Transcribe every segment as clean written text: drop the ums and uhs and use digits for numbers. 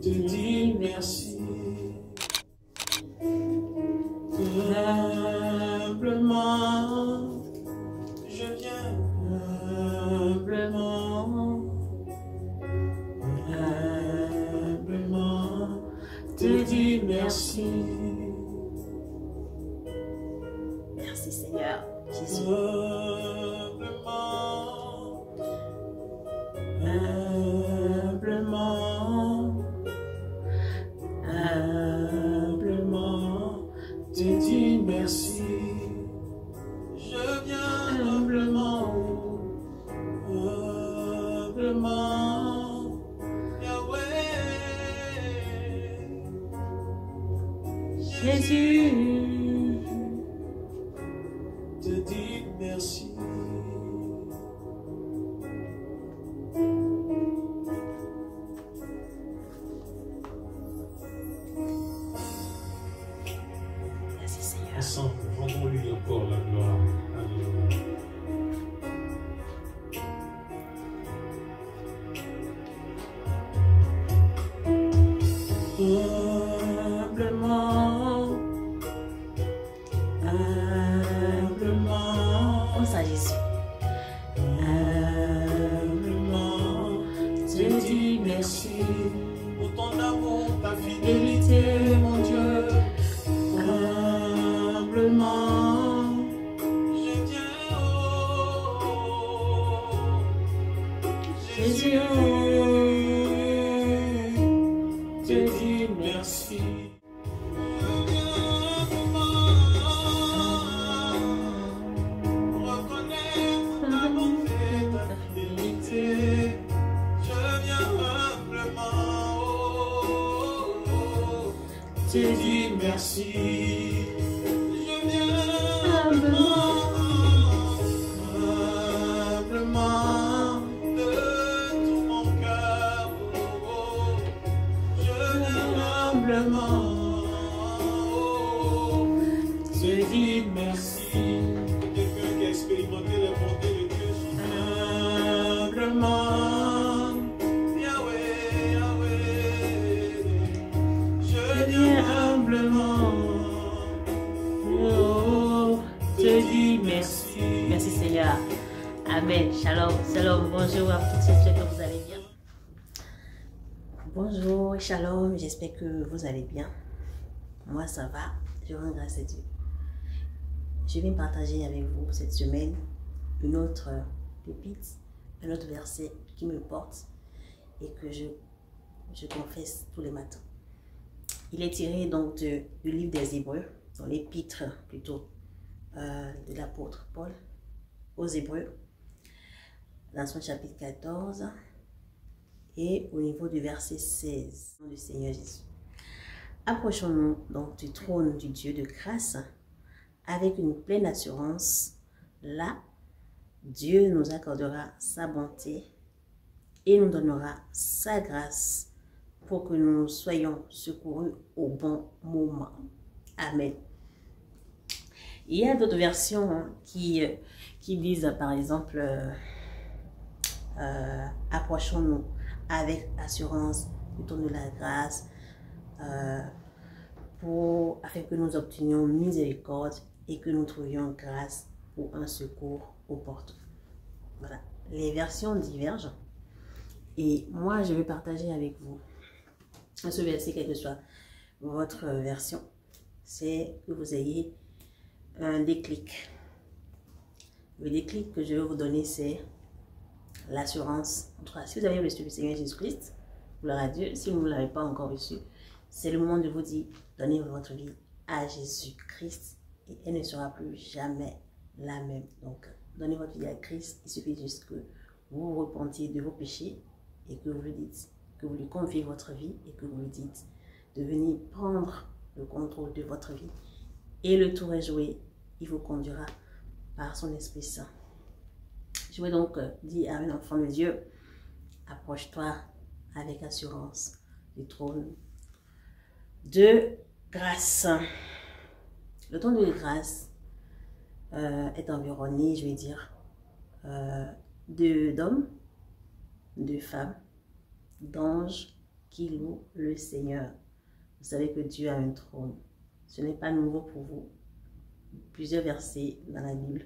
te dis merci. Humblement, je viens humblement, humblement, te dis merci. Merci Seigneur Jésus. Humblement, humblement, te dis merci. Je viens humblement, humblement, Yahweh, Jésus, te dis merci. Merci Seigneur. Ensemble, rendons-lui encore la gloire. Alléluia. Humblement, humblement, Pense à Jésus. humblement, te dis merci pour ton amour, ta fidélité, mon Dieu. Humblement, je viens, Jésus, te dis merci. Je viens humblement, reconnaître ta bonté, ta fidélité. Je viens humblement, te dis merci. Je viens humblement, humblement, de tout mon cœur. Je viens humblement, te dis merci. Quelqu'un qui a expérimenté la bonté de Dieu. Humblement, Yahweh, Yahweh, je viens humblement, oh, te dis merci. Merci Seigneur. Amen. Shalom. Shalom. Bonjour à tous. J'espère que vous allez bien. Bonjour. Shalom. J'espère que vous allez bien. Moi, ça va. Je rends grâce à Dieu. Je viens partager avec vous cette semaine une autre pépite, un autre verset qui me porte et que je confesse tous les matins. Il est tiré donc du livre des Hébreux, dans l'épître plutôt de l'apôtre Paul aux Hébreux, dans son chapitre 14 et au niveau du verset 16 du Seigneur Jésus. Approchons-nous donc du trône du Dieu de grâce avec une pleine assurance. Là, Dieu nous accordera sa bonté et nous donnera sa grâce pour que nous soyons secourus au bon moment. Amen. Il y a d'autres versions qui disent par exemple approchons-nous avec assurance du trône de la grâce afin que nous obtenions miséricorde et que nous trouvions grâce pour un secours opportun. Voilà, les versions divergent et moi je vais partager avec vous ce verset, quelle que soit votre version, c'est que vous ayez un déclic. Le déclic que je vais vous donner, c'est l'assurance. Si vous avez reçu le Seigneur Jésus-Christ, gloire à Dieu. Si vous ne l'avez pas encore reçu, c'est le moment de vous dire, donnez votre vie à Jésus-Christ et elle ne sera plus jamais la même. Donc, donnez votre vie à Christ. Il suffit juste que vous vous repentiez de vos péchés et que vous lui dites, que vous lui confiez votre vie et que vous lui dites de venir prendre le contrôle de votre vie. Et le tour est joué, il vous conduira par son Esprit Saint. Je vais donc dire à un enfant de Dieu, approche-toi avec assurance du trône de grâce. Le trône de grâce est environné, je vais dire, d'hommes, de femmes, d'anges qui louent le Seigneur. Vous savez que Dieu a un trône. Ce n'est pas nouveau pour vous. Plusieurs versets dans la Bible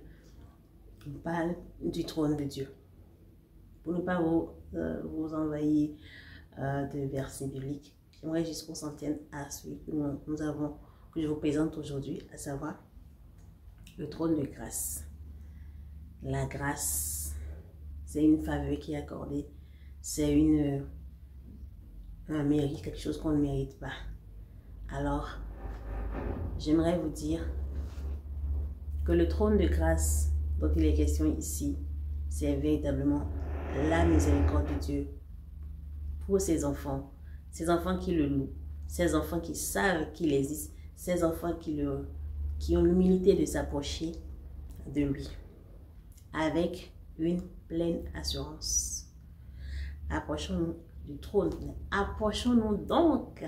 parlent du trône de Dieu. Pour ne pas vous envahir de versets bibliques, j'aimerais juste qu'on s'en tienne à celui que que je vous présente aujourd'hui, à savoir le trône de grâce. La grâce, c'est une faveur qui est accordée, c'est un mérite, quelque chose qu'on ne mérite pas. Alors, j'aimerais vous dire que le trône de grâce dont il est question ici, c'est véritablement la miséricorde de Dieu pour ses enfants qui le louent, ces enfants qui savent qu'il existe, ces enfants qui ont l'humilité de s'approcher de lui avec une pleine assurance. Approchons-nous du trône, approchons-nous donc,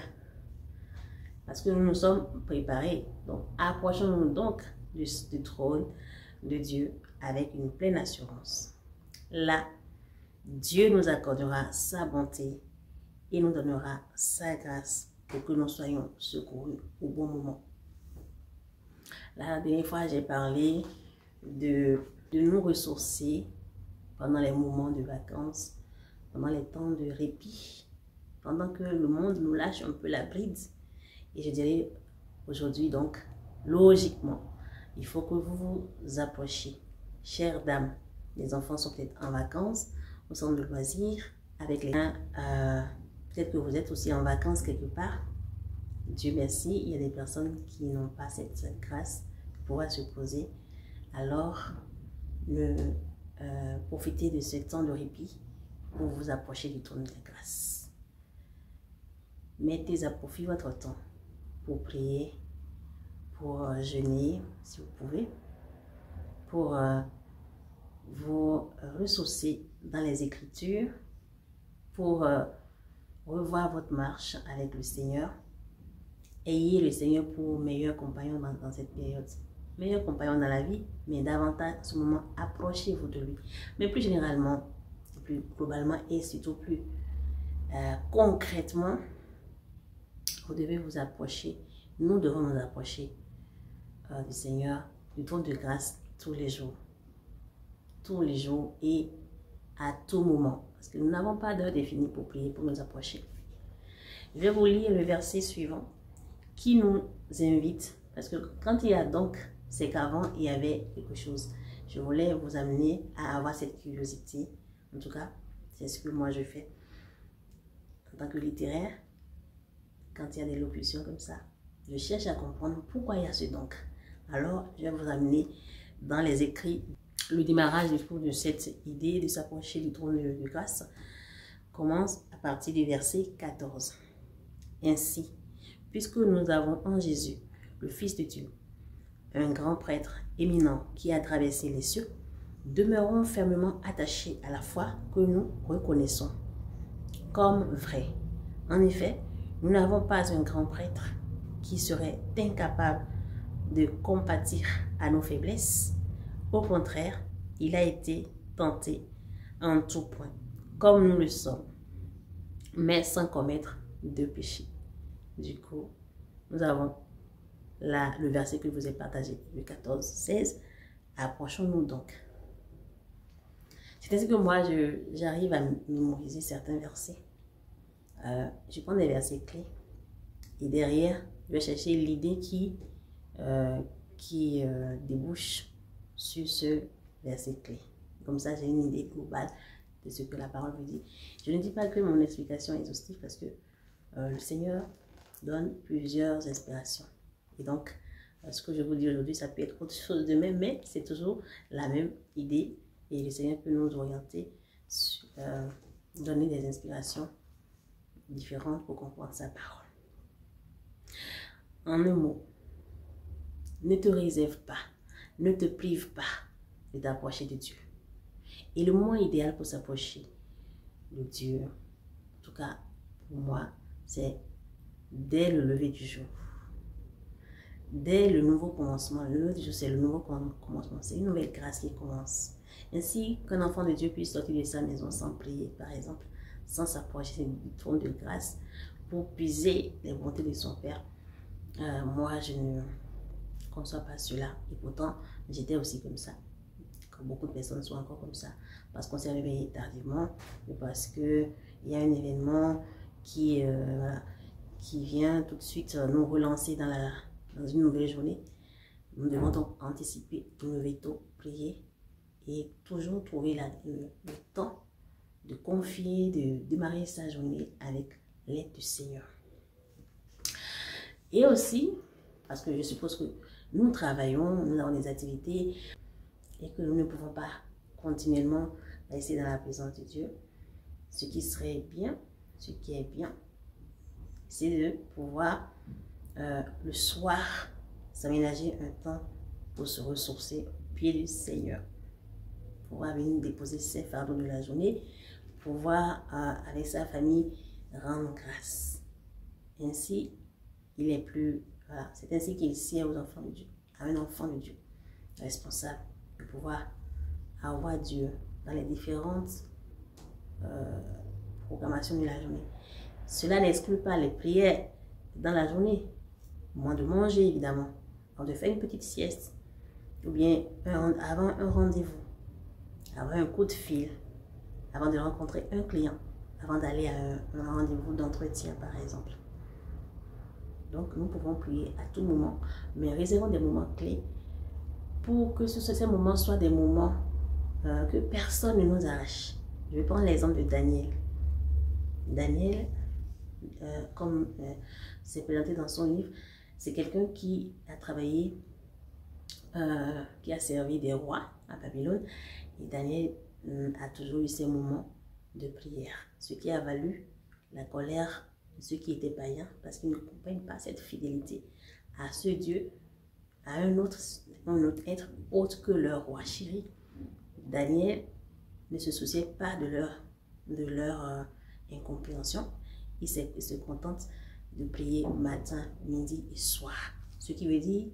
parce que nous nous sommes préparés, donc approchons-nous donc du trône de Dieu avec une pleine assurance. Là, Dieu nous accordera sa bonté et nous donnera sa grâce pour que nous soyons secourus au bon moment. La dernière fois, j'ai parlé de nous ressourcer pendant les moments de vacances, pendant les temps de répit, pendant que le monde nous lâche un peu la bride. Et je dirais aujourd'hui donc, logiquement, il faut que vous vous approchiez. Chères dames, les enfants sont peut-être en vacances, au centre de loisirs, avec les peut-être que vous êtes aussi en vacances quelque part. Dieu merci, il y a des personnes qui n'ont pas cette grâce de pouvoir se poser. Alors, profitez de ce temps de répit pour vous approcher du trône de grâce. Mettez à profit votre temps pour prier, pour jeûner si vous pouvez, pour vous ressourcer dans les Écritures, pour revoir votre marche avec le Seigneur. Ayez le Seigneur pour meilleur compagnon dans cette période. Meilleur compagnon dans la vie, mais davantage à ce moment, approchez-vous de lui. Mais plus généralement, plus globalement et surtout plus concrètement, vous devez vous approcher. Nous devons nous approcher du Seigneur, du trône de grâce tous les jours. Tous les jours et à tout moment. Parce que nous n'avons pas d'heure définie pour prier, pour nous approcher. Je vais vous lire le verset suivant qui nous invite. Parce que quand il y a donc, c'est qu'avant il y avait quelque chose. Je voulais vous amener à avoir cette curiosité. En tout cas, c'est ce que moi je fais. En tant que littéraire, quand il y a des locutions comme ça, je cherche à comprendre pourquoi il y a ce donc. Alors, je vais vous amener dans les écrits. Le démarrage de cette idée de s'approcher du trône de grâce commence à partir du verset 14. Ainsi, puisque nous avons en Jésus, le Fils de Dieu, un grand prêtre éminent qui a traversé les cieux, demeurons fermement attachés à la foi que nous reconnaissons comme vraie. En effet, nous n'avons pas un grand prêtre qui serait incapable de compatir à nos faiblesses. Au contraire, il a été tenté en tout point, comme nous le sommes, mais sans commettre de péché. Du coup, nous avons là le verset que je vous ai partagé, le 14-16. Approchons-nous donc. C'est ainsi que moi, j'arrive à mémoriser certains versets. Je prends des versets clés et derrière, je vais chercher l'idée qui débouche sur ce verset clé. Comme ça, j'ai une idée globale de ce que la parole veut dire. Je ne dis pas que mon explication est exhaustive parce que le Seigneur donne plusieurs inspirations. Et donc, ce que je vous dis aujourd'hui, ça peut être autre chose demain, mais c'est toujours la même idée. Et le Seigneur peut nous orienter, donner des inspirations différentes pour comprendre sa parole. En un mot, ne te réserve pas, ne te prive pas de t'approcher de Dieu. Et le moment idéal pour s'approcher de Dieu, en tout cas pour moi, c'est dès le lever du jour. Dès le nouveau commencement, le lever du jour, c'est le nouveau commencement, c'est une nouvelle grâce qui commence. Ainsi qu'un enfant de Dieu puisse sortir de sa maison sans prier, par exemple, sans s'approcher du trône de grâce pour puiser les bontés de son Père. Moi, je ne conçois pas cela. Et pourtant, j'étais aussi comme ça. Comme beaucoup de personnes sont encore comme ça. Parce qu'on s'est réveillé tardivement ou parce qu'il y a un événement qui vient tout de suite nous relancer dans une nouvelle journée. Nous devons donc anticiper, nous lever tôt, prier et toujours trouver le temps de confier, de démarrer sa journée avec l'aide du Seigneur. Et aussi, parce que je suppose que nous travaillons, nous avons des activités et que nous ne pouvons pas continuellement rester dans la présence de Dieu. Ce qui serait bien, ce qui est bien, c'est de pouvoir le soir s'aménager un temps pour se ressourcer au pied du Seigneur. Pouvoir venir déposer ses fardeaux de la journée, pouvoir avec sa famille rendre grâce. Ainsi, il est plus... Voilà, c'est ainsi qu'il sert aux enfants de Dieu, à un enfant de Dieu, responsable de pouvoir avoir Dieu dans les différentes programmations de la journée. Cela n'exclut pas les prières dans la journée, moins de manger évidemment, avant de faire une petite sieste, ou bien avant un rendez-vous, avant un coup de fil, avant de rencontrer un client, avant d'aller à un rendez-vous d'entretien par exemple. Donc nous pouvons prier à tout moment, mais réservons des moments clés pour que ces moments soient des moments que personne ne nous arrache. Je vais prendre l'exemple de Daniel. Daniel, comme c'est présenté dans son livre, c'est quelqu'un qui a travaillé, qui a servi des rois à Babylone. Et Daniel a toujours eu ces moments de prière, ce qui a valu la colère de ceux qui étaient païens, parce qu'ils ne comprennent pas cette fidélité à ce Dieu, à un autre être autre que leur roi chéri. Daniel ne se souciait pas de leur incompréhension. Il se contente de prier matin, midi et soir. Ce qui veut dire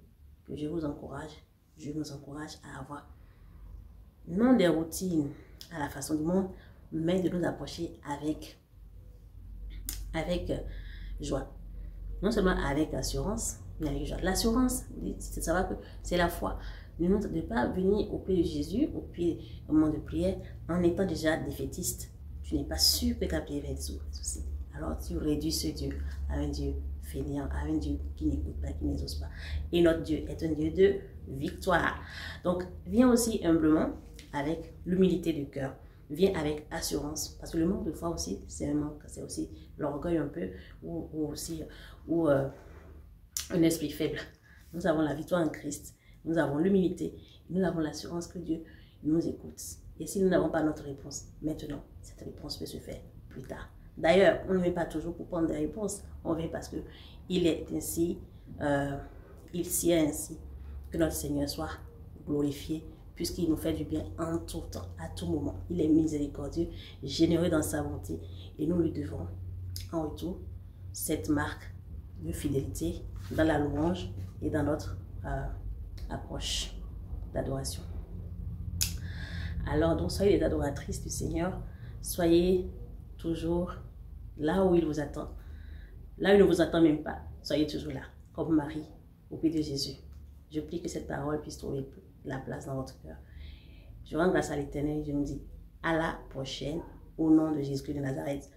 que je nous encourage à avoir non des routines à la façon du monde, mais de nous approcher avec joie. Non seulement avec assurance, mais avec joie. L'assurance, c'est de savoir que c'est la foi. De ne pas venir au pied de Jésus, au pied au moment de prière, en étant déjà défaitiste. Tu n'es pas sûr que ta prière va être souci. Alors tu réduis ce Dieu à un Dieu fainéant, à un Dieu qui n'écoute pas, qui n'exauce pas. Et notre Dieu est un Dieu de victoire. Donc viens aussi humblement avec l'humilité du cœur. Viens avec assurance. Parce que le manque de foi aussi, c'est un manque. C'est aussi l'orgueil un peu, ou un esprit faible. Nous avons la victoire en Christ. Nous avons l'humilité. Nous avons l'assurance que Dieu nous écoute. Et si nous n'avons pas notre réponse maintenant, cette réponse peut se faire plus tard. D'ailleurs, on ne vient pas toujours pour prendre des réponses. On vient parce qu'il est ainsi, il sied ainsi que notre Seigneur soit glorifié, puisqu'il nous fait du bien en tout temps, à tout moment. Il est miséricordieux, généreux dans sa bonté. Et nous lui devons, en retour, cette marque de fidélité dans la louange et dans notre approche d'adoration. Alors, donc, soyez des adoratrices du Seigneur. Soyez toujours là où il vous attend. Là où il ne vous attend même pas. Soyez toujours là, comme Marie, au pied de Jésus. Je prie que cette parole puisse trouver la place dans votre cœur. Je rends grâce à l'Éternel et je vous dis à la prochaine, au nom de Jésus-Christ de Nazareth.